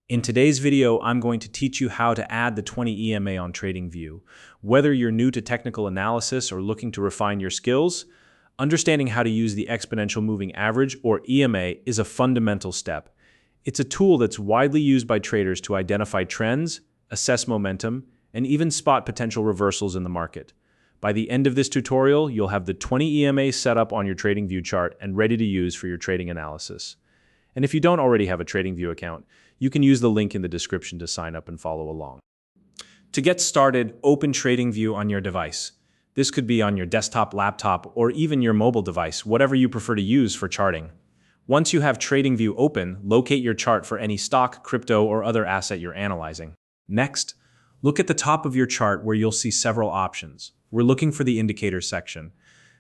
In today's video, I'm going to teach you how to add the 20 EMA on Tradingview. Whether you're new to technical analysis or looking to refine your skills, understanding how to use the exponential moving average, or EMA, is a fundamental step. It's a tool that's widely used by traders to identify trends, assess momentum, and even spot potential reversals in the market. By the end of this tutorial, you'll have the 20 EMAs set up on your Tradingview chart and ready to use for your trading analysis. And if you don't already have a Tradingview account, you can use the link in the description to sign up and follow along. To get started, open Tradingview on your device. This could be on your desktop, laptop, or even your mobile device, whatever you prefer to use for charting. Once you have Tradingview open, locate your chart for any stock, crypto, or other asset you're analyzing. Next, look at the top of your chart where you'll see several options. We're looking for the indicator section.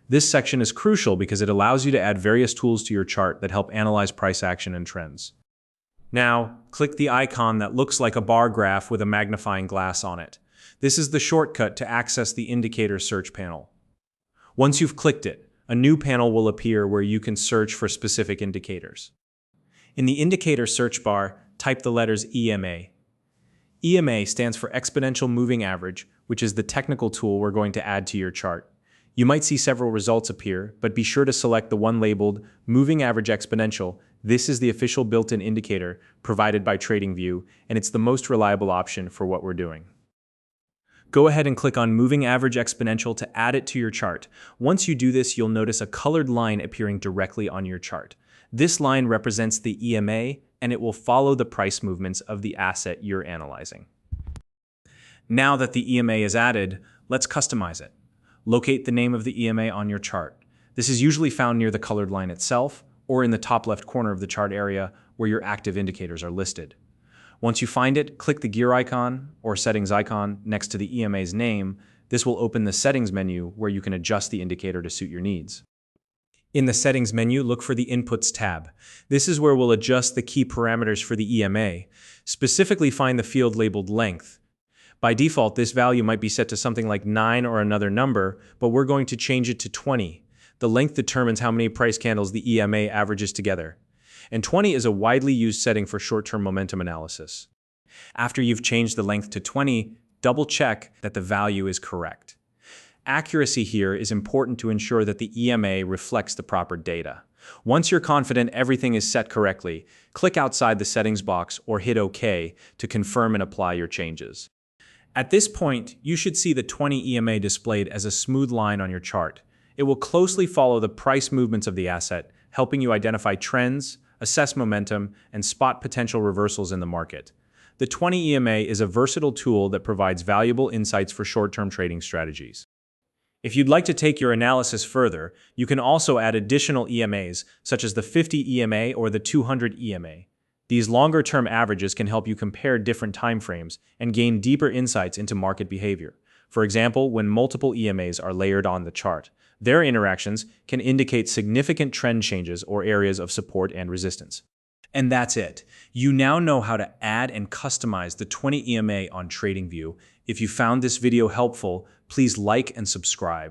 This section is crucial because it allows you to add various tools to your chart that help analyze price action and trends. Now, click the icon that looks like a bar graph with a magnifying glass on it. This is the shortcut to access the indicator search panel. Once you've clicked it, a new panel will appear where you can search for specific indicators. In the indicator search bar, type the letters EMA. EMA stands for Exponential Moving Average, which is the technical tool we're going to add to your chart. You might see several results appear, but be sure to select the one labeled Moving Average Exponential. This is the official built-in indicator provided by Tradingview, and it's the most reliable option for what we're doing. Go ahead and click on Moving Average Exponential to add it to your chart. Once you do this, you'll notice a colored line appearing directly on your chart. This line represents the EMA, and it will follow the price movements of the asset you're analyzing. Now that the EMA is added, let's customize it. Locate the name of the EMA on your chart. This is usually found near the colored line itself, or in the top left corner of the chart area where your active indicators are listed. Once you find it, click the gear icon or settings icon next to the EMA's name. This will open the settings menu where you can adjust the indicator to suit your needs. In the settings menu, look for the Inputs tab. This is where we'll adjust the key parameters for the EMA. Specifically, find the field labeled Length. By default, this value might be set to something like 9 or another number, but we're going to change it to 20. The length determines how many price candles the EMA averages together. And 20 is a widely used setting for short-term momentum analysis. After you've changed the length to 20, double-check that the value is correct. Accuracy here is important to ensure that the EMA reflects the proper data. Once you're confident everything is set correctly, click outside the settings box or hit OK to confirm and apply your changes. At this point, you should see the 20 EMA displayed as a smooth line on your chart. It will closely follow the price movements of the asset, helping you identify trends, assess momentum, and spot potential reversals in the market. The 20 EMA is a versatile tool that provides valuable insights for short-term trading strategies. If you'd like to take your analysis further, you can also add additional EMAs, such as the 50 EMA or the 200 EMA. These longer-term averages can help you compare different timeframes and gain deeper insights into market behavior. For example, when multiple EMAs are layered on the chart, their interactions can indicate significant trend changes or areas of support and resistance. And that's it. You now know how to add and customize the 20 EMA on Tradingview. If you found this video helpful, please like and subscribe.